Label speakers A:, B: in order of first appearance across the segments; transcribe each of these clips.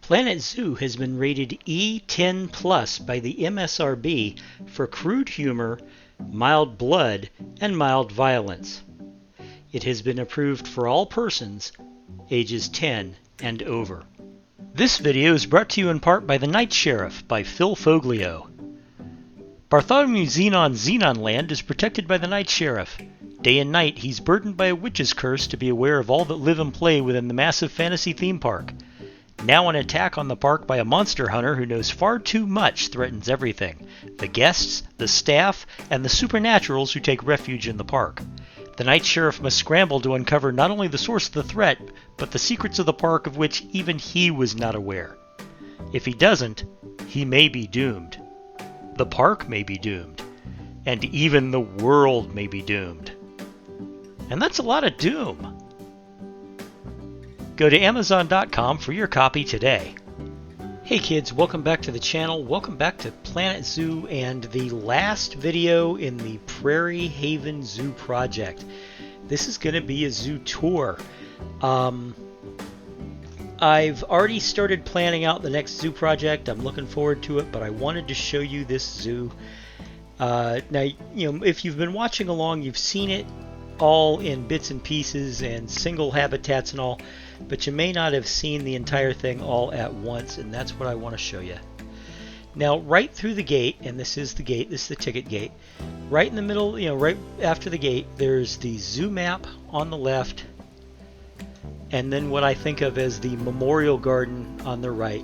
A: Planet Zoo has been rated E10 Plus by the MSRB for crude humor, mild blood, and mild violence. It has been approved for all persons ages 10 and over. This video is brought to you in part by The Night Sheriff by Phil Foglio. Bartholomew Zenon's Zenon Land is protected by the Night Sheriff. Day and night, he's burdened by a witch's curse to be aware of all that live and play within the massive fantasy theme park. Now an attack on the park by a monster hunter who knows far too much threatens everything: the guests, the staff, and the supernaturals who take refuge in the park. The Night Sheriff must scramble to uncover not only the source of the threat, but the secrets of the park of which even he was not aware. If he doesn't, he may be doomed. The park may be doomed. And even the world may be doomed. And that's a lot of doom. Go to Amazon.com for your copy today. Hey kids, welcome back to the channel. Welcome back to Planet Zoo and the last video in the Prairie Haven Zoo Project. This is going to be a zoo tour. I've already started planning out the next zoo project. I'm looking forward to it, but I wanted to show you this zoo. Now, if you've been watching along, you've seen it all in bits and pieces and single habitats and all, but you may not have seen the entire thing all at once, and that's what I want to show you. Now, right through the gate, and this is the gate, this is the ticket gate, right in the middle, right after the gate, there's the zoo map on the left, and then what I think of as the memorial garden on the right.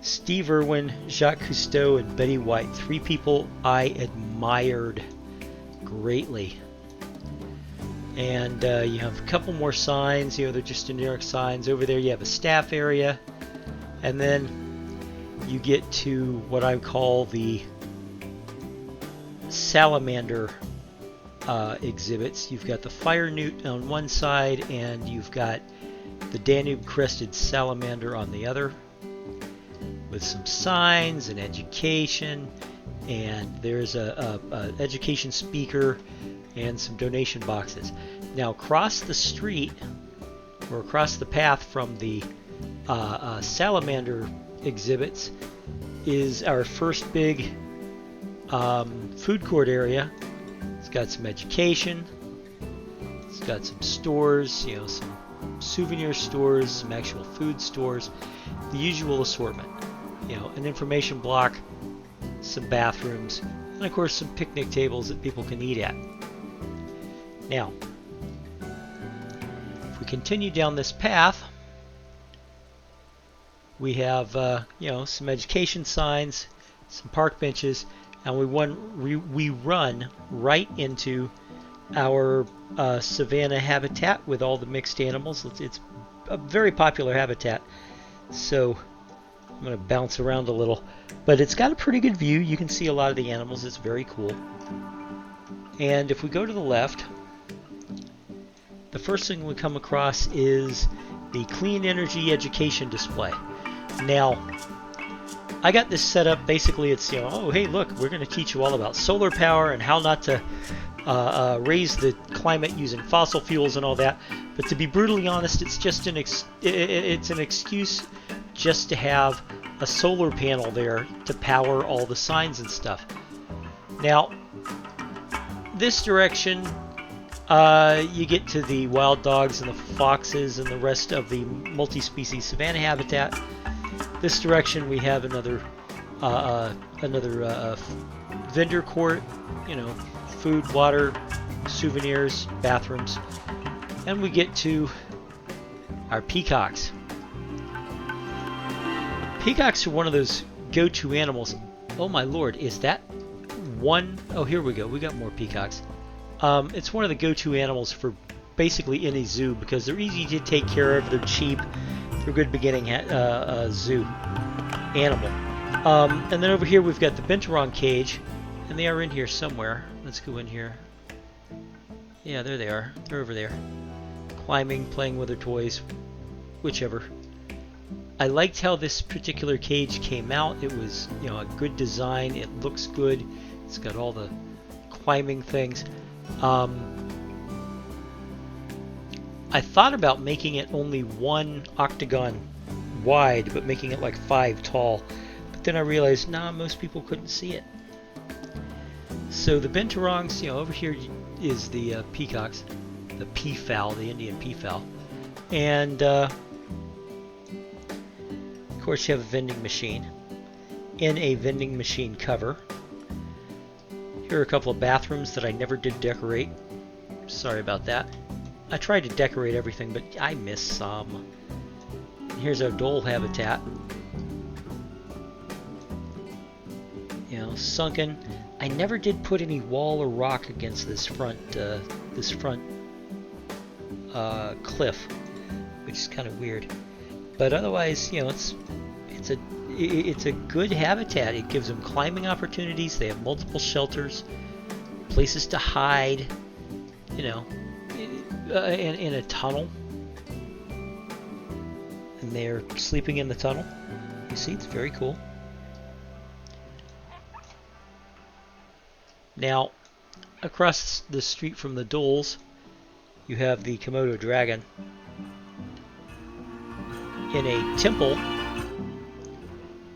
A: Steve Irwin, Jacques Cousteau, and Betty White, three people I admired greatly. And you have a couple more signs, they're just generic signs. Over there you have a staff area, and then you get to what I call the salamander exhibits. You've got the fire newt on one side, and you've got the Danube-crested salamander on the other, with some signs and education, and there's a education speaker and some donation boxes. Now across the street, or across the path from the salamander exhibits, is our first big food court area. It's got some education, it's got some stores, some souvenir stores, some actual food stores, the usual assortment. An information block, some bathrooms, and of course some picnic tables that people can eat at. Now, if we continue down this path, we have some education signs, some park benches, and we run right into our Savannah Habitat with all the mixed animals. It's a very popular habitat, so I'm going to bounce around a little, but it's got a pretty good view. You can see a lot of the animals. It's very cool. And if we go to the left, the first thing we come across is the Clean Energy Education Display. Now, I got this set up, basically it's, oh hey look, we're going to teach you all about solar power and how not to raise the climate using fossil fuels and all that. But to be brutally honest, it's just an excuse just to have a solar panel there to power all the signs and stuff. Now, this direction, you get to the wild dogs and the foxes and the rest of the multi-species savanna habitat. This direction we have another vendor court, food, water, souvenirs, bathrooms, and we get to our peacocks. Peacocks are one of those go-to animals. Oh my lord, is that one? Oh, here we go. We got more peacocks. It's one of the go-to animals for basically any zoo because they're easy to take care of. They're cheap. They're a good beginning zoo animal. And then over here we've got the binturong cage, and they are in here somewhere. Let's go in here. Yeah, there they are. They're over there, climbing, playing with their toys, whichever. I liked how this particular cage came out. It was, a good design. It looks good. It's got all the climbing things. I thought about making it only one octagon wide, but making it like 5 tall. But then I realized, nah, most people couldn't see it. So the binturongs, over here is the peacocks, the peafowl, the Indian peafowl. And of course you have a vending machine in a vending machine cover. Here are a couple of bathrooms that I never did decorate. Sorry about that. I tried to decorate everything, but I missed some. Here's our dhole habitat. Sunken. I never did put any wall or rock against this front cliff, which is kind of weird. But otherwise, it's a good habitat. It gives them climbing opportunities. They have multiple shelters, places to hide. In a tunnel, and they're sleeping in the tunnel. You see, it's very cool. Now, across the street from the dholes, you have the Komodo dragon in a temple.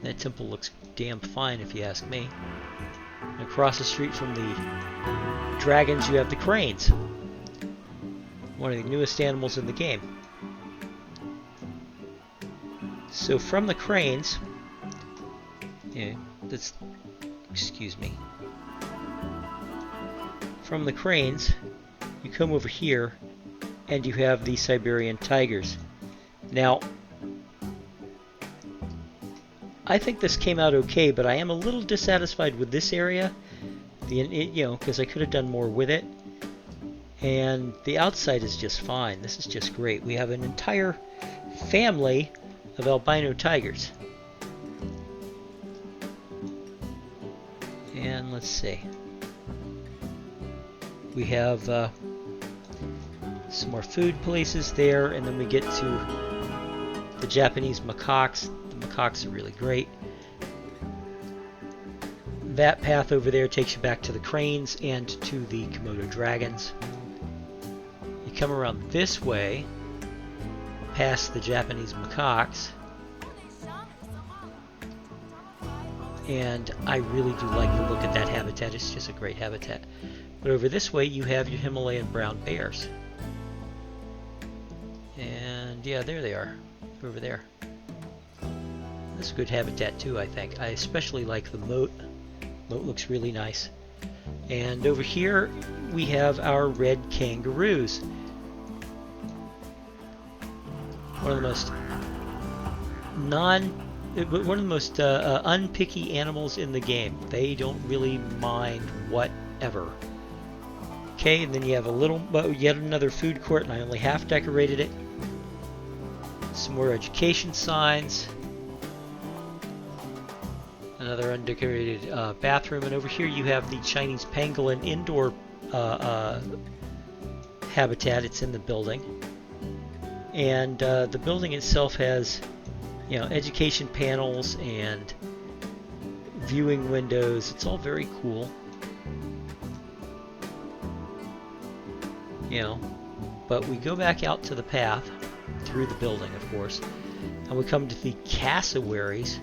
A: That temple looks damn fine, if you ask me. And across the street from the dragons, you have the cranes, one of the newest animals in the game. So from the cranes, excuse me. From the cranes, you come over here, and you have the Siberian Tigers. Now, I think this came out okay, but I am a little dissatisfied with this area. Because I could have done more with it. And the outside is just fine. This is just great. We have an entire family of albino tigers. And let's see. We have some more food places there, and then we get to the Japanese macaques. The macaques are really great. That path over there takes you back to the cranes and to the Komodo dragons. You come around this way, past the Japanese macaques, and I really do like the look of that habitat. It's just a great habitat. But over this way you have your Himalayan brown bears. And yeah, there they are, over there. This is a good habitat too, I think. I especially like the moat. Moat looks really nice. And over here we have our red kangaroos. One of the most unpicky animals in the game. They don't really mind whatever. Okay, and then you have yet another food court, and I only half decorated it. Some more education signs. Another undecorated bathroom, and over here you have the Chinese pangolin indoor habitat. It's in the building, and the building itself has, education panels and viewing windows. It's all very cool, But we go back out to the path through the building, of course, and we come to the cassowaries.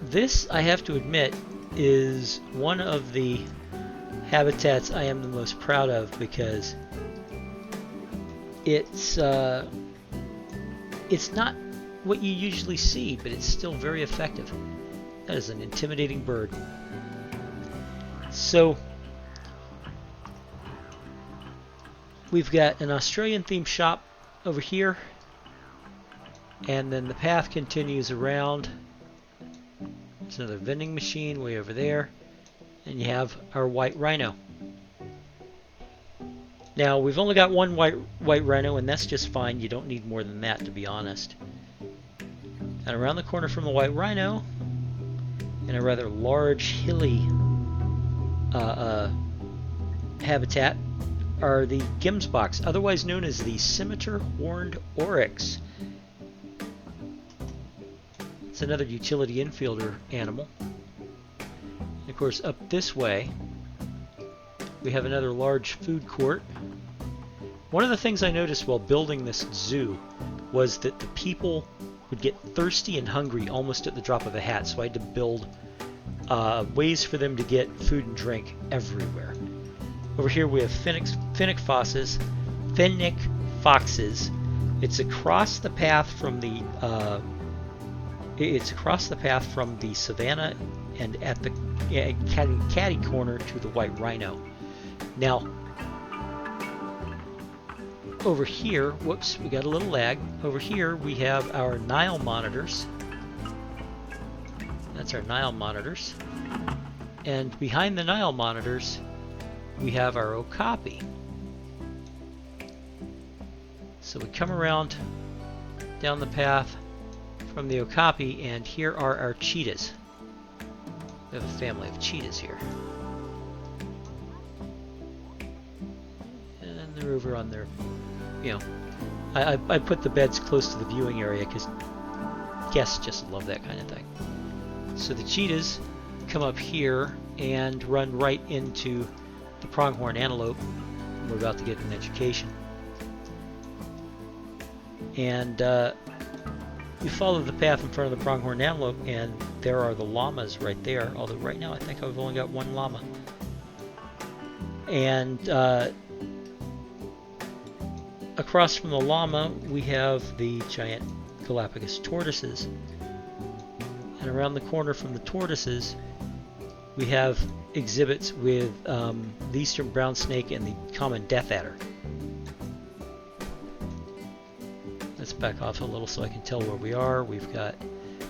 A: This, I have to admit, is one of the habitats I am the most proud of, because it's not what you usually see, but it's still very effective. That is an intimidating bird. So we've got an Australian themed shop over here, and then the path continues around. There's another vending machine way over there, and you have our white rhino. Now, we've only got one white rhino, and that's just fine. You don't need more than that, to be honest. And around the corner from the white rhino, in a rather large, hilly habitat, are the Gemsboks, otherwise known as the Scimitar horned Oryx. It's another utility infielder animal. And of course, up this way, we have another large food court. One of the things I noticed while building this zoo was that the people would get thirsty and hungry almost at the drop of a hat, so I had to build ways for them to get food and drink everywhere. Over here we have fennec foxes. It's across the path from the Savannah and at the catty corner to the white rhino. Now, over here, whoops, we got a little lag. Over here we have our Nile Monitors. That's our Nile Monitors. And behind the Nile Monitors, we have our okapi. So we come around down the path from the okapi, and here are our cheetahs. We have a family of cheetahs here. And they're over on their, you know, I put the beds close to the viewing area because guests just love that kind of thing. So the cheetahs come up here and run right into the Pronghorn Antelope. We're about to get an education. And you follow the path in front of the Pronghorn Antelope, and there are the llamas right there. Although right now I think I've only got one llama. And across from the llama, we have the giant Galapagos Tortoises. And around the corner from the tortoises, we have exhibits with the eastern brown snake and the common death adder. Let's back off a little so I can tell where we are. We've got,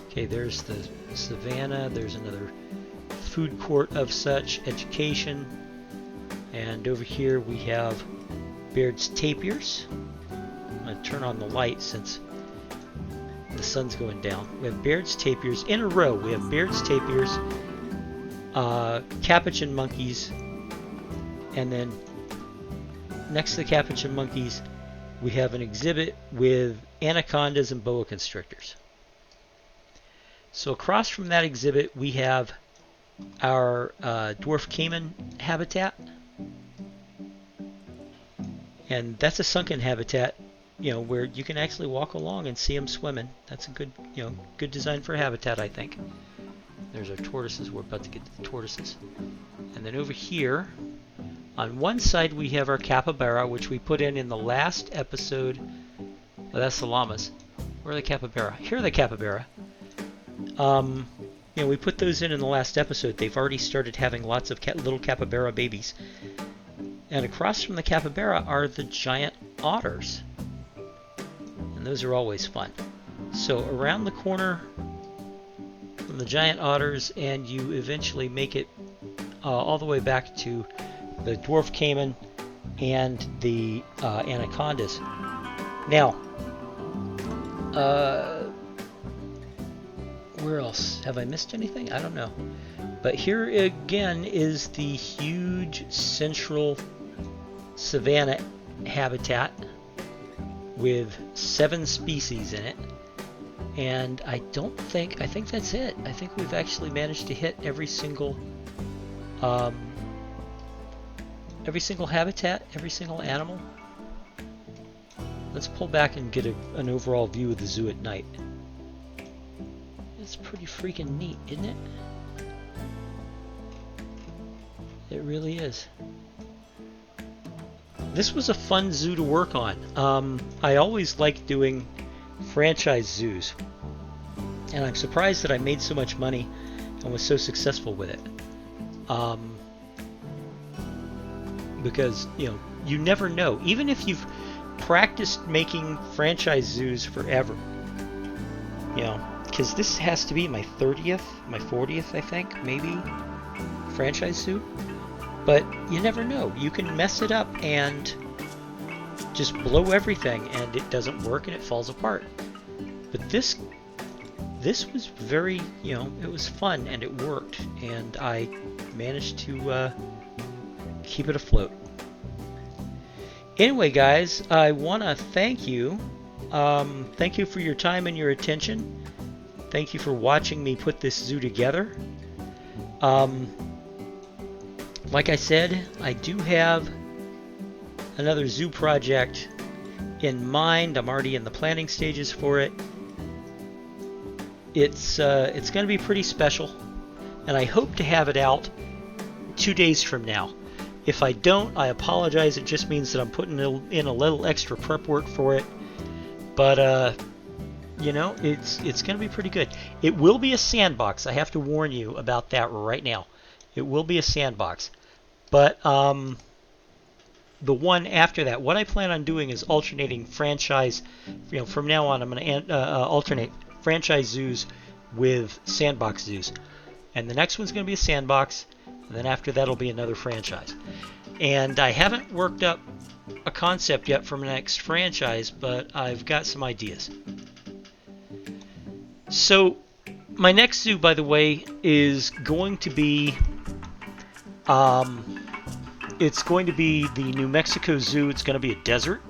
A: okay, there's the savannah, there's another food court of such, education, and over here we have Baird's tapirs. I'm going to turn on the light since the sun's going down. We have Baird's tapirs in a row. We have Baird's tapirs, capuchin monkeys, and then next to the capuchin monkeys we have an exhibit with anacondas and boa constrictors. So across from that exhibit we have our dwarf Cayman habitat, and that's a sunken habitat, you know, where you can actually walk along and see them swimming. That's a good, you know, good design for a habitat, I think. There's our tortoises. We're about to get to the tortoises. And then over here, on one side we have our capybara, which we put in the last episode. Oh, that's the llamas. Where are the capybara? Here are the capybara. You know, we put those in the last episode. They've already started having lots of little capybara babies. And across from the capybara are the giant otters. And those are always fun. So around the corner from the giant otters, and you eventually make it all the way back to the dwarf cayman and the anacondas. Now, where else? Have I missed anything? I don't know. But here again is the huge central Savannah habitat with 7 species in it. And I think that's it. I think we've actually managed to hit every single habitat, every single animal. Let's pull back and get an overall view of the zoo at night. It's pretty freaking neat, isn't it? It really is. This was a fun zoo to work on. I always liked doing franchise zoos, and I'm surprised that I made so much money and was so successful with it. Because, you know, you never know. Even if you've practiced making franchise zoos forever, you know, because this has to be my 30th, my 40th, I think, maybe, franchise zoo. But you never know. You can mess it up and just blow everything, and it doesn't work and it falls apart. But this was very, you know, it was fun and it worked, and I managed to keep it afloat. Anyway, guys, I want to thank you. Thank you for your time and your attention. Thank you for watching me put this zoo together. Like I said, I do have another zoo project in mind. I'm already in the planning stages for it. It's going to be pretty special, and I hope to have it out 2 days from now. If I don't, I apologize. It just means that I'm putting in a little extra prep work for it. But you know, it's going to be pretty good. It will be a sandbox. I have to warn you about that right now. It will be a sandbox. But the one after that, what I plan on doing is alternating franchise. You know, from now on, I'm going to alternate franchise zoos with sandbox zoos. And the next one's going to be a sandbox. And then after that will be another franchise. And I haven't worked up a concept yet for my next franchise, but I've got some ideas. So my next zoo, by the way, is going to be it's going to be the New Mexico Zoo. It's going to be a desert,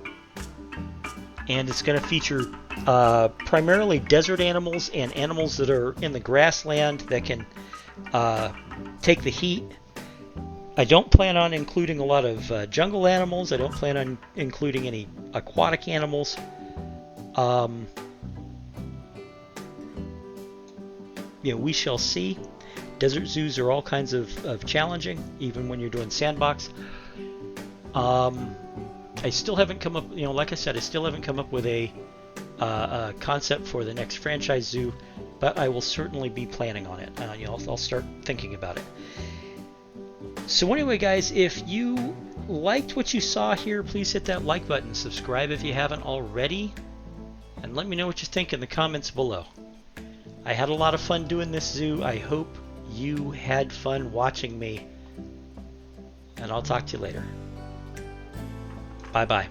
A: and it's going to feature primarily desert animals and animals that are in the grassland that can take the heat. I don't plan on including a lot of jungle animals. I don't plan on including any aquatic animals. You know, we shall see. Desert zoos are all kinds of challenging, even when you're doing sandbox. I still haven't come up, you know, like I said, I still haven't come up with a concept for the next franchise zoo, but I will certainly be planning on it. You know, I'll start thinking about it. So anyway, guys, if you liked what you saw here, please hit that like button, subscribe if you haven't already, and let me know what you think in the comments below. I had a lot of fun doing this zoo. I hope you had fun watching me, and I'll talk to you later. Bye-bye.